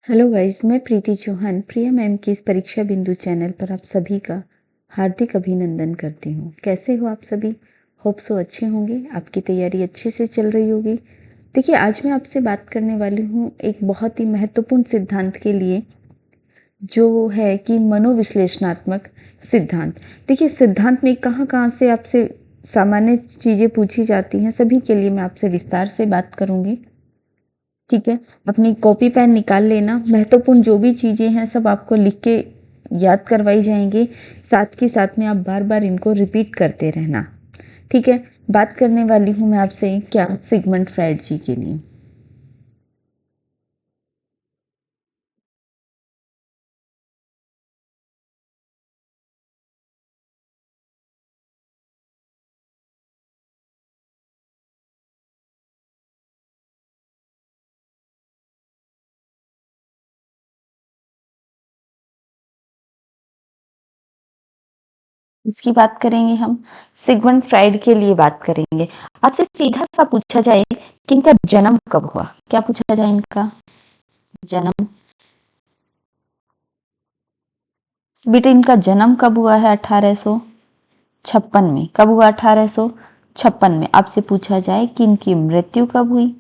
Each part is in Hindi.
हेलो गाइस, मैं प्रीति चौहान प्रिया मैम की इस परीक्षा बिंदु चैनल पर आप सभी का हार्दिक अभिनंदन करती हूँ। कैसे हो आप सभी? होप सो अच्छे होंगे, आपकी तैयारी अच्छे से चल रही होगी। देखिए, आज मैं आपसे बात करने वाली हूँ एक बहुत ही महत्वपूर्ण सिद्धांत के लिए, जो है कि मनोविश्लेषणात्मक सिद्धांत। देखिए, सिद्धांत में कहाँ कहाँ से आपसे सामान्य चीज़ें पूछी जाती हैं, सभी के लिए मैं आपसे विस्तार से बात करूँगी। ठीक है, अपनी कॉपी पेन निकाल लेना। महत्वपूर्ण जो भी चीज़ें हैं सब आपको लिख के याद करवाई जाएंगी। साथ के साथ में आप बार बार इनको रिपीट करते रहना। ठीक है, बात करने वाली हूँ मैं आपसे क्या, सिगमंड फ्राइड जी के लिए। इसकी बात करेंगे हम, सिगमंड फ्राइड के लिए बात करेंगे। आपसे सीधा सा पूछा जाए कि इनका जन्म कब हुआ, क्या पूछा जाए? इनका जन्म, बेटे इनका जन्म कब हुआ है? 1856 में। कब हुआ? 1856 में। आपसे पूछा जाए कि इनकी मृत्यु कब हुई,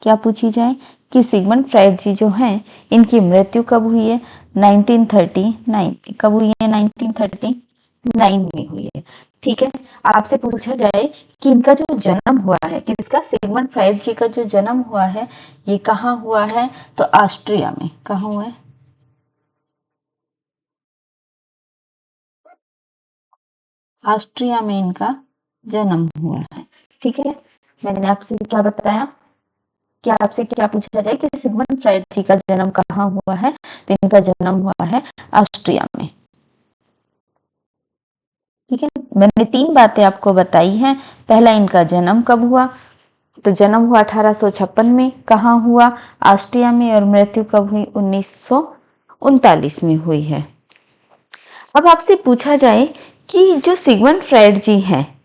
क्या पूछी जाए कि सिगमंड फ्राइड जी जो हैं इनकी मृत्यु कब हुई है? 1939। कब हुई है? 1939 में हुई है। ठीक है, आपसे पूछा जाए कि इनका जो जन्म हुआ है, किसका, सिगमंड फ्राइड जी का जो जन्म हुआ है ये कहाँ हुआ है? तो ऑस्ट्रिया में। कहाँ हुआ है? ऑस्ट्रिया में इनका जन्म हुआ है। ठीक है, मैंने आपसे क्या बताया, क्या आपसे क्या पूछा जाए कि सिगमंड फ्राइड जी का जन्म कहाँ हुआ है? तो इनका जन्म हुआ है ऑस्ट्रिया में। ठीक है, मैंने तीन बातें आपको बताई हैं। पहला, इनका जन्म कब हुआ, तो जन्म हुआ 1856 में। कहाँ हुआ? ऑस्ट्रिया में। और मृत्यु कब हुई? 1939 में हुई है। अब आपसे पूछा जाए कि जो सिगमंड फ्राइड जी हैं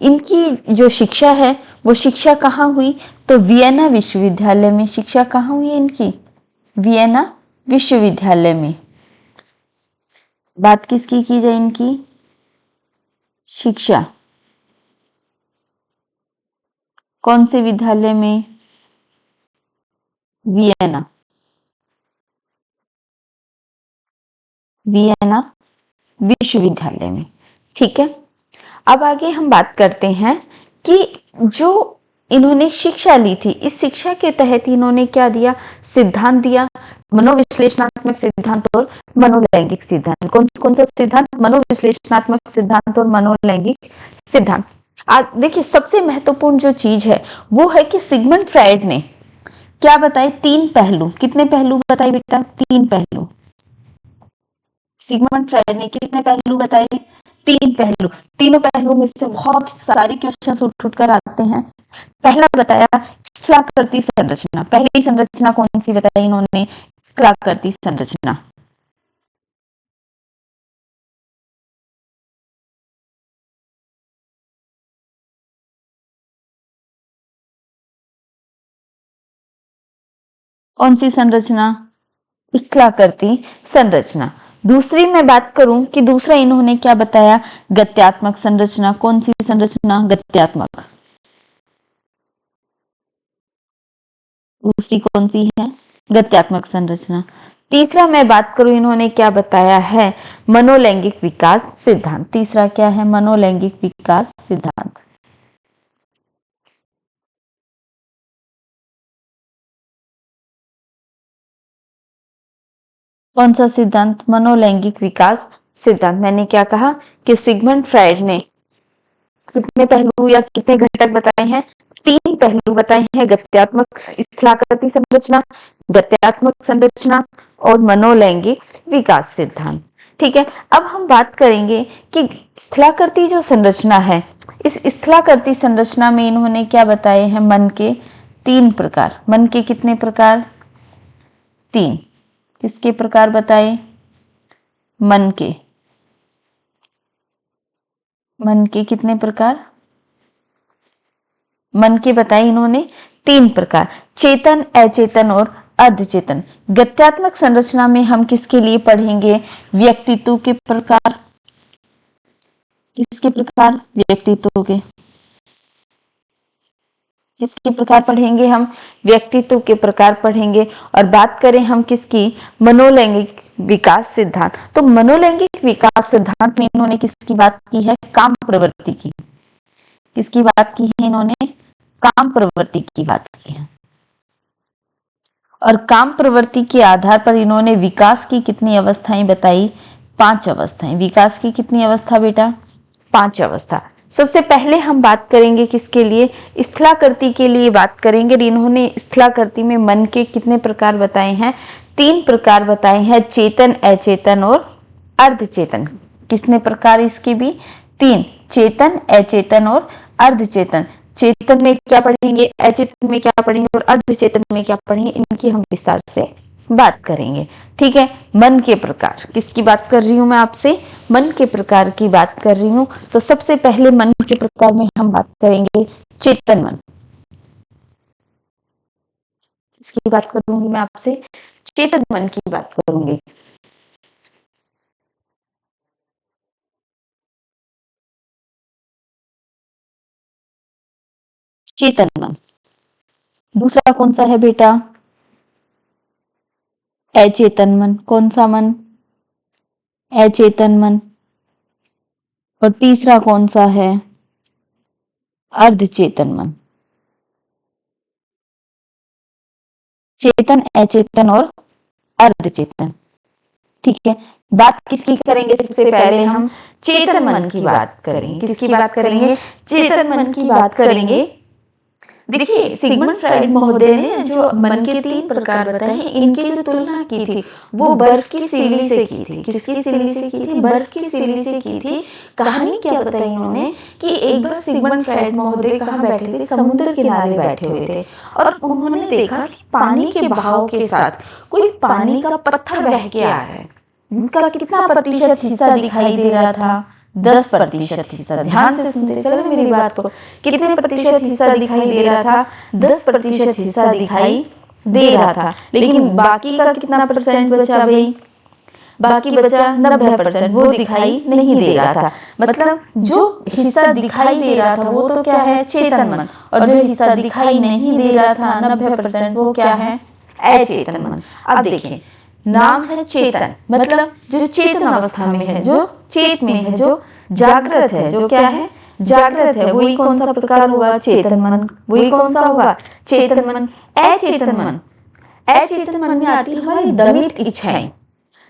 इनकी जो शिक्षा है वो शिक्षा कहाँ हुई? तो वियना विश्वविद्यालय में। शिक्षा कहाँ हुई इनकी? वियना विश्वविद्यालय में। बात किसकी की जाए? इनकी शिक्षा कौन से विद्यालय में? वियना, वियना विश्वविद्यालय में। ठीक है, अब आगे हम बात करते हैं कि जो इन्होंने शिक्षा ली थी, इस शिक्षा के तहत इन्होंने क्या दिया? सिद्धांत दिया, मनोविश्लेषणात्मक सिद्धांत और मनोलैंगिक सिद्धांत। कौन कौन सा सिद्धांत? मनोविश्लेषणात्मक सिद्धांत और मनोलैंगिक सिद्धांत। आज देखिए, सबसे महत्वपूर्ण जो चीज है वो है कि सिगमंड फ्राइड ने क्या बताए? तीन पहलू। कितने पहलू बताए बेटा? तीन पहलू। सिगमंड फ्राइड ने कितने पहलू बताए? तीन पहलू। तीनों पहलुओं में से बहुत सारे क्वेश्चन उठ उठ कर आते हैं। पहला बताया स्थलाकृति संरचना। पहली संरचना कौन सी बताई इन्होंने? स्थलाकृति संरचना। कौन सी संरचना? स्थलाकृति संरचना। दूसरी मैं बात करूं कि दूसरा इन्होंने क्या बताया? गत्यात्मक संरचना। कौन सी संरचना? गत्यात्मक। दूसरी कौन सी है? गत्यात्मक संरचना। तीसरा मैं बात करूं, इन्होंने क्या बताया है? मनोलैंगिक विकास सिद्धांत। तीसरा क्या है? मनोलैंगिक विकास सिद्धांत। कौन सा सिद्धांत? मनोलैंगिक विकास सिद्धांत। मैंने क्या कहा कि सिगमंड फ्राइड ने कितने पहलू या कितने घटक बताए हैं? तीन पहलू बताए हैं। गत्यात्मक स्थलाकृति संरचना, गत्यात्मक संरचना और मनोलैंगिक विकास सिद्धांत। ठीक है, अब हम बात करेंगे कि स्थलाकृति जो संरचना है, इस स्थलाकृति संरचना में इन्होंने क्या बताए हैं? मन के तीन प्रकार। मन के कितने प्रकार? तीन। किसके प्रकार बताए? मन के। मन के कितने प्रकार? मन के बताए इन्होंने तीन प्रकार, चेतन, अचेतन और अर्धचेतन। गत्यात्मक संरचना में हम किसके लिए पढ़ेंगे? व्यक्तित्व के प्रकार। किसके प्रकार? व्यक्तित्व के। किसके प्रकार पढ़ेंगे हम? व्यक्तित्व के प्रकार पढ़ेंगे। और बात करें हम किसकी? मनोलैंगिक विकास सिद्धांत। तो मनोलैंगिक विकास सिद्धांत में इन्होंने किसकी बात की है? काम प्रवृत्ति की। किसकी बात की है इन्होंने? काम प्रवृत्ति की बात की है। और काम प्रवृत्ति के आधार पर इन्होंने विकास की कितनी अवस्थाएं बताई? 5 अवस्थाएं। विकास की कितनी अवस्था बेटा? 5 अवस्था। सबसे पहले हम बात करेंगे किसके लिए? स्थलाकृति के लिए बात करेंगे। इन्होंने स्थलाकृति में मन के कितने प्रकार बताए हैं? 3 प्रकार बताए हैं, चेतन, अचेतन और अर्धचेतन। कितने प्रकार इसके भी? 3, चेतन, अचेतन और अर्धचेतन। चेतन में क्या पढ़ेंगे, अचेतन में क्या पढ़ेंगे और अर्धचेतन में क्या पढ़ेंगे, इनकी हम विस्तार से बात करेंगे। ठीक है। मन के प्रकार, किसकी बात कर रही हूं मैं आपसे? मन के प्रकार की बात कर रही हूं। तो सबसे पहले मन के प्रकार में हम बात करेंगे चेतन मन। इसकी बात करूंगी मैं आपसे, चेतन मन की बात करूंगी। चेतन मन। दूसरा कौन सा है बेटा? अचेतन मन। कौन सा मन? अचेतन मन। और तीसरा कौन सा है? अर्धचेतन मन। चेतन, अचेतन और अर्धचेतन। ठीक है। बात किसकी करेंगे? सबसे पहले हम चेतन मन की बात करेंगे। किसकी बात करेंगे? चेतन मन की बात करेंगे। देखिए, सिगमंड फ्राइड महोदय ने जो मन के 3 प्रकार बताए हैं, इनकी जो तुलना की थी वो बर्फ की सिल्ली से की थी। किसकी सिल्ली से की थी? बर्फ की सिल्ली से की थी। कहानी क्या बताई उन्होंने कि एक बार सिगमंड फ्राइड महोदय कहाँ बैठे थे? समुद्र किनारे बैठे हुए थे और उन्होंने देखा कि पानी के बहाव के साथ कोई पानी का पत्थर बह के आ रहा है, जिसका कितना प्रतिशत हिस्सा दिखाई दे रहा था? 10% हिस्सा। ध्यान से सुनते चलो मेरी बात को। कितने प्रतिशत हिस्सा दिखाई दे रहा था? 10% हिस्सा दिखाई दे रहा था। लेकिन बाकी का कितना परसेंट बचा भाई? बाकी बचा 90%, वो दिखाई नहीं दे रहा था। मतलब जो हिस्सा दिखाई दे रहा था वो तो क्या है? चेतन मन। और जो हिस्सा दिखाई नहीं दे रहा था 90%, वो क्या है? अचेतन मन। अब देखिए, नाम है चेतन, मतलब जो चेतन अवस्था में है, जो चेत में है, जो जागृत है, जो क्या है? जागृत है। वही कौन सा प्रकार होगा? चेतन मन। वही कौन सा होगा? चेतन मन। अचेतन मन, अचेतन मन में आती है हमारी दमित इच्छाएं।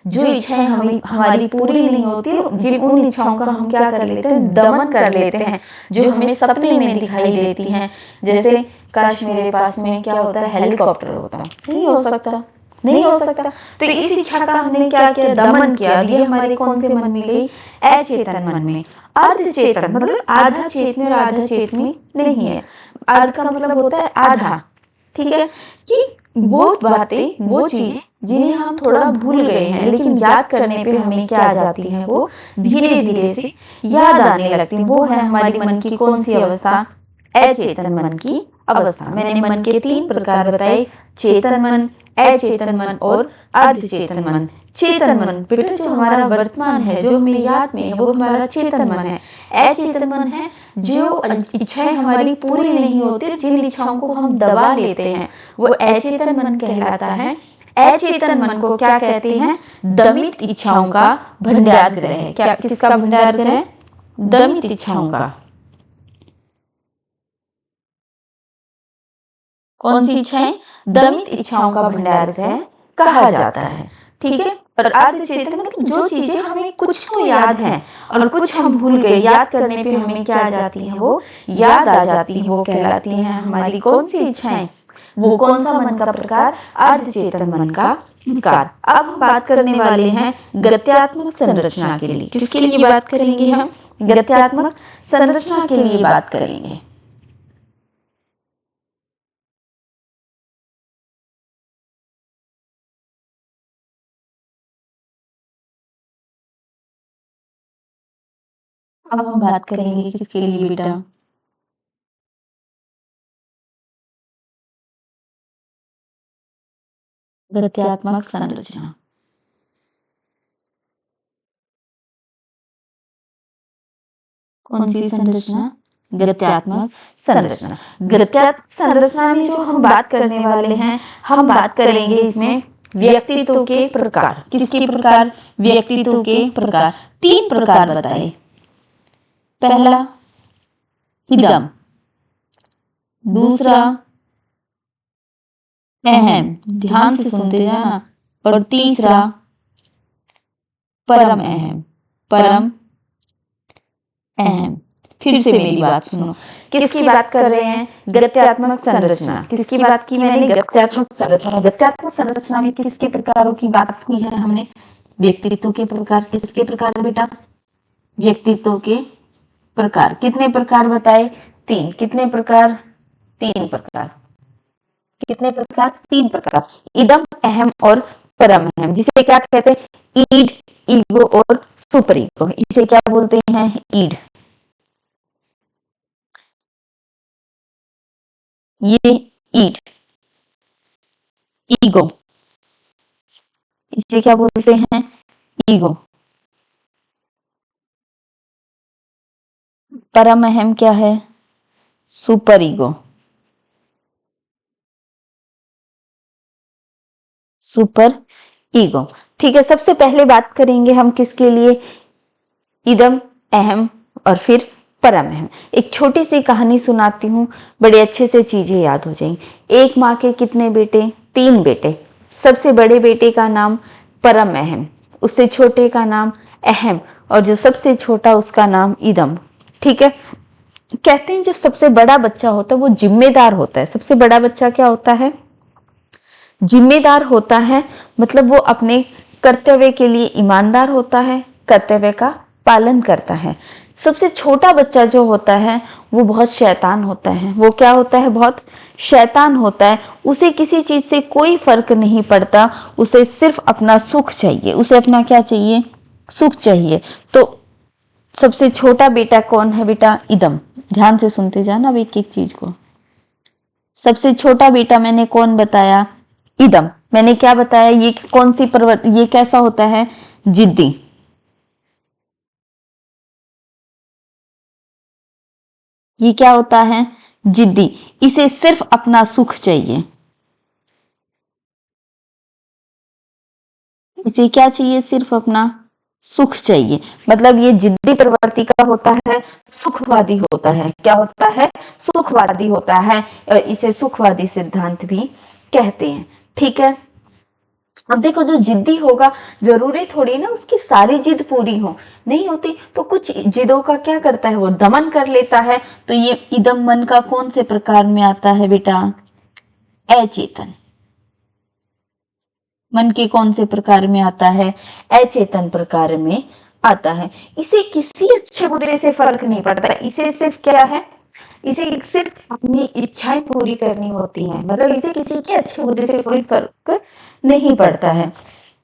जो इच्छाएं हमारी पूरी नहीं होती, जिन उन इच्छाओं का हम क्या कर लेते हैं? दमन कर लेते हैं, जो हमें सपने में दिखाई देती हैं। जैसे काश मेरे पास में क्या होता है? हेलीकॉप्टर होता। नहीं हो सकता, नहीं हो सकता। तो इस इच्छा का हमने क्या किया? दमन किया। ये हमारे कौन से मन में गई? अचेतन मन में। अर्धचेतन मतलब आधा चेत में और आधा चेत में नहीं है। अर्ध का मतलब होता है आधा। ठीक है, कि वो बातें, वो चीजें जिन्हें हम थोड़ा भूल गए हैं, लेकिन याद करने पे हमें क्या आ जाती हैं? वो धीरे धीरे से याद आने लगती। वो है हमारी मन की कौन सी अवस्था? अचेतन मन की अवस्था। मैंने मन के 3 प्रकार बताए, चेतन मन, अचेतन मन और अर्धचेतन मन। चेतन मन बेटा जो हमारा वर्तमान है, जो हमें याद में है, वो हमारा चेतन मन है। अचेतन मन है जो इच्छाएं हमारी पूरी नहीं होती, जिन इच्छाओं को हम दबा लेते हैं, वो अचेतन मन कहलाता है। अचेतन मन को क्या कहते हैं? दमित इच्छाओं का भंडार ग्रह है। क्या, किसका भंडार ग्रह? दमित इच्छाओं का। कौन सी इच्छाएं? दमित इच्छाओं का भंडार ग्रह कहा जाता है। ठीक है। और अर्धचेतन मतलब जो चीजें हमें कुछ तो याद हैं और कुछ हम भूल गए, याद करने पे हमें क्या आ जाती हैं? वो याद आ जाती हैं, वो कहलाती हैं हमारी कौन सी इच्छाएं? वो कौन सा मन का प्रकार? अर्धचेतन मन का प्रकार। अब हम बात करने वाले हैं गत्यात्मक संरचना के लिए। किसके लिए बात करेंगे हम? गत्यात्मक संरचना के लिए बात करेंगे। अब हम बात करेंगे किसके लिए बेटा? गत्यात्मक संरचना। कौन सी संरचना? गत्यात्मक संरचना। गत्यात्मक संरचना में जो हम बात करने वाले हैं, हम बात करेंगे इसमें व्यक्तित्व के प्रकार। किसके प्रकार? व्यक्तित्व के प्रकार। 3 प्रकार बताए। पहला इदम, दूसरा अहम, ध्यान से सुनते जाना, और तीसरा परम अहम। परम अहम। फिर से मेरी बात सुनो। किसकी बात कर रहे हैं? गत्यात्मक संरचना। किसकी बात की मैंने? गत्यात्मक संरचना। गत्यात्मक संरचना में किसके प्रकारों की बात की है हमने? व्यक्तित्व के प्रकार। किसके प्रकार बेटा? व्यक्तित्व के प्रकार। कितने प्रकार बताए? 3। कितने प्रकार? 3 प्रकार। कितने प्रकार? 3 प्रकार। इदम, अहम और परम अहम। जिसे क्या कहते हैं? ईड, ईगो और सुपर ईगो। इसे क्या बोलते हैं? ईड। ये ईड, ईगो, इसे क्या बोलते हैं? ईगो। परम अहम क्या है? Super ego. Super ego. ठीक है, सबसे पहले बात करेंगे हम किसके लिए? इदम, अहम और फिर परम अहम। एक छोटी सी कहानी सुनाती हूँ, बड़े अच्छे से चीजें याद हो जाएंगी। एक माँ के कितने बेटे? 3 बेटे। सबसे बड़े बेटे का नाम परम अहम, उससे छोटे का नाम अहम, और जो सबसे छोटा उसका नाम इदम। ठीक है। कहते हैं जो सबसे बड़ा बच्चा होता है वो जिम्मेदार होता है। सबसे बड़ा बच्चा क्या होता है? जिम्मेदार होता है। मतलब वो अपने कर्तव्य के लिए ईमानदार होता है, कर्तव्य का पालन करता है। सबसे छोटा बच्चा जो होता है वो बहुत शैतान होता है। वो क्या होता है? बहुत शैतान होता है। उसे किसी चीज से कोई फर्क नहीं पड़ता, उसे सिर्फ अपना सुख चाहिए। उसे अपना क्या चाहिए? सुख चाहिए। तो सबसे छोटा बेटा कौन है बेटा? इदम। ध्यान से सुनते जाना अब एक एक चीज को। सबसे छोटा बेटा मैंने कौन बताया? इदम। मैंने क्या बताया? ये कौन सी ये कैसा होता है? जिद्दी। ये क्या होता है? जिद्दी। इसे सिर्फ अपना सुख चाहिए। इसे क्या चाहिए? सिर्फ अपना सुख चाहिए। मतलब ये जिद्दी प्रवृत्ति का होता है, सुखवादी होता है। क्या होता है? सुखवादी होता है। इसे सुखवादी सिद्धांत भी कहते हैं। ठीक है। अब देखो, जो जिद्दी होगा जरूरी थोड़ी ना उसकी सारी जिद पूरी हो, नहीं होती। तो कुछ जिदों का क्या करता है? वो दमन कर लेता है। तो ये इदम मन का कौन से प्रकार में आता है बेटा? अचेतन। मन के कौन से प्रकार में आता है? अचेतन प्रकार में आता है। इसे किसी अच्छे बुरे से फर्क नहीं पड़ता। इसे सिर्फ क्या है? इसे सिर्फ अपनी इच्छाएं पूरी करनी होती हैं। मतलब इसे किसी के अच्छे बुरे से कोई फर्क नहीं पड़ता है।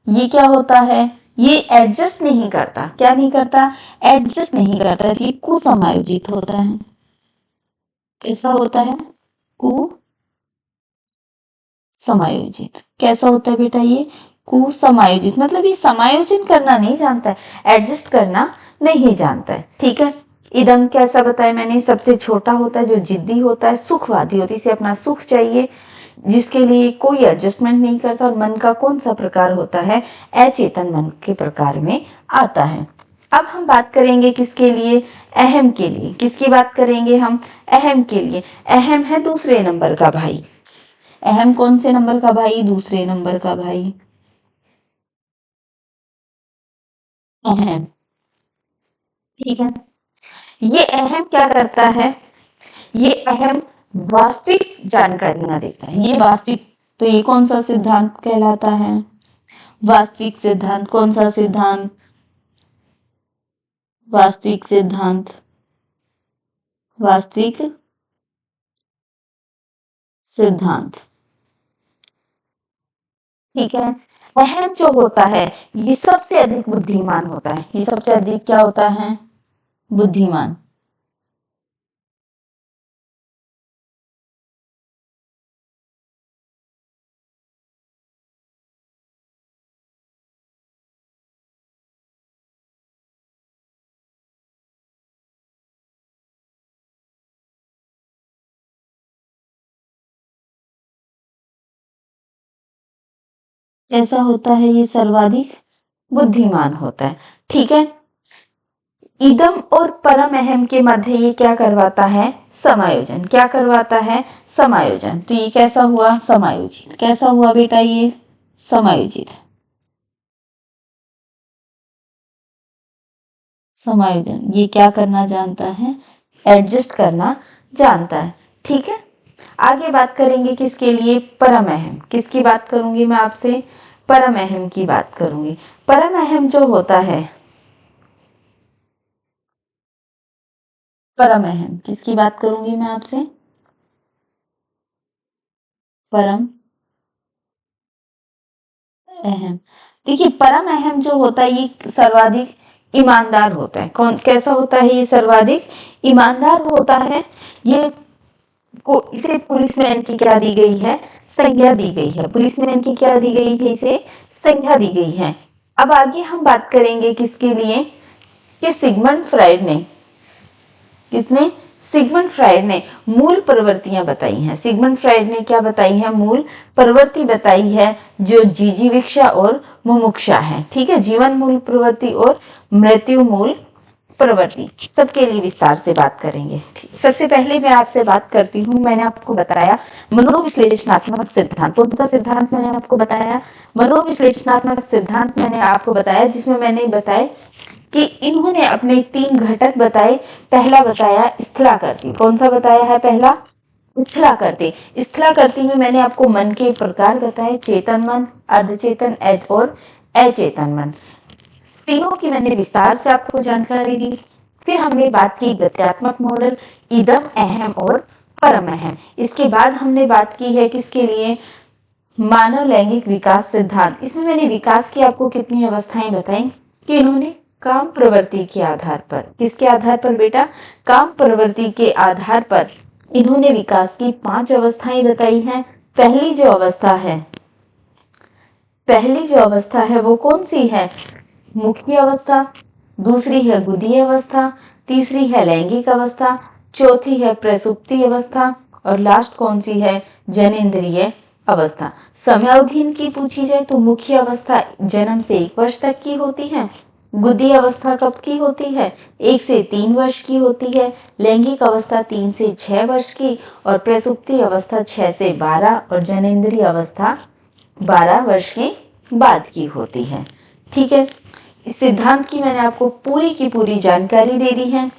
ये क्या होता है? ये एडजस्ट नहीं करता। क्या नहीं करता? एडजस्ट नहीं करता। ये कुसमायोजित होता है। कैसा होता है? कुसमायोजित। कैसा होता है बेटा? ये कुसमायोजित। मतलब ये समायोजन करना नहीं जानता है, एडजस्ट करना नहीं जानता है। ठीक है। इदम कैसा बताया मैंने? सबसे छोटा होता है, जो जिद्दी होता है, सुखवादी होती है, इसे अपना सुख चाहिए, जिसके लिए कोई एडजस्टमेंट नहीं करता। और मन का कौन सा प्रकार होता है? अचेतन मन के प्रकार में आता है। अब हम बात करेंगे किसके लिए? अहम के लिए। किसकी बात करेंगे हम? अहम के लिए। अहम है दूसरे नंबर का भाई। अहम कौन से नंबर का भाई? दूसरे नंबर का भाई। अहम। ठीक है। ये अहम क्या करता है? ये अहम वास्तविक जानकारियां देता है। ये वास्तविक, तो ये कौन सा सिद्धांत कहलाता है? वास्तविक सिद्धांत। कौन सा सिद्धांत? वास्तविक सिद्धांत। वास्तविक सिद्धांत। ठीक है। अहम जो होता है ये सबसे अधिक बुद्धिमान होता है। ये सबसे अधिक क्या होता है? बुद्धिमान। कैसा होता है ये सर्वाधिक बुद्धिमान होता है। ठीक है, इदम और परम अहम के मध्य ये क्या करवाता है, समायोजन। क्या करवाता है, समायोजन। तो ये कैसा हुआ, समायोजित। कैसा हुआ बेटा, ये समायोजित। समायोजन ये क्या करना जानता है, एडजस्ट करना जानता है। ठीक है, आगे बात करेंगे किसके लिए, परम अहम। किसकी बात करूंगी मैं आपसे, परम अहम की बात करूंगी। परम अहम जो होता है, परम अहम किसकी बात करूंगी मैं आपसे, परम अहम। देखिए, परम अहम जो होता है ये सर्वाधिक ईमानदार होता है। कौन, कैसा होता है ये, सर्वाधिक ईमानदार होता है। ये को इसे पुलिसमैन की क्या दी गई है, संज्ञा दी गई है। पुलिसमैन की क्या दी गई है, इसे संज्ञा दी गई है। अब आगे हम बात करेंगे किसके लिए, कि सिगमंड फ्राइड ने, किसने, सिगमंड फ्राइड ने मूल प्रवृत्तियां बताई हैं। सिगमंड फ्राइड ने क्या बताई है, मूल प्रवृत्ति बताई है, जो जिजीविक्षा और मुमुक्षा है। ठीक है, जीवन मूल प्रवृत्ति और मृत्यु मूल प्रवृत्ति, सबके लिए विस्तार से बात करेंगे। सबसे पहले मैं आपसे बात करती हूँ, मैंने आपको बताया मनोविश्लेषणात्मक सिद्धांत। कौन सा सिद्धांत मैंने आपको बताया, मनोविश्लेषणात्मक सिद्धांत मैंने आपको बताया, जिसमें मैंने बताया कि इन्होंने अपने 3 घटक बताए। पहला बताया स्थलाकृति। कौन सा बताया है, पहला स्थलाकृति। स्थलाकृति में मैंने आपको मन के प्रकार बताए, चेतन मन, अर्धचेतन और अचेतन मन। तीनों की मैंने विस्तार से आपको जानकारी दी। फिर हमने बात की गत्यात्मक मॉडल, इदम, अहम और परम अहम। इसके बाद हमने बात की है किसके लिए, मानव लैंगिक विकास सिद्धांत। इसमें मैंने विकास की आपको कितनी अवस्थाएं बताई, कि इन्होंने काम प्रवृत्ति के आधार पर, किसके आधार पर बेटा, काम प्रवृत्ति के आधार पर इन्होंने विकास की 5 अवस्थाएं बताई हैं। पहली जो अवस्था है, पहली जो अवस्था है वो कौन सी है, मुख्य अवस्था। दूसरी है गुदीय अवस्था। तीसरी है लैंगिक अवस्था। चौथी है प्रसुप्ति अवस्था। और लास्ट कौन सी है, जनेंद्रिय अवस्था। समयावधि इनकी पूछी जाए तो मुख्य अवस्था जन्म से 1 वर्ष तक की होती है। गुदी अवस्था कब की होती है, 1 से 3 वर्ष की होती है। लैंगिक अवस्था 3 से 6 वर्ष की, और प्रसुप्ति अवस्था 6 से 12, और जनेंद्रिय अवस्था 12 वर्ष के बाद की होती है। ठीक है, इस सिद्धांत की मैंने आपको पूरी की पूरी जानकारी दे दी है।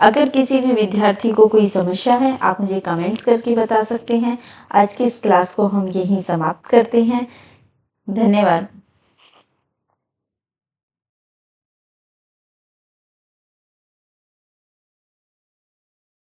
अगर किसी भी विद्यार्थी को कोई समस्या है, आप मुझे कमेंट्स करके बता सकते हैं। आज की इस क्लास को हम यहीं समाप्त करते हैं। धन्यवाद।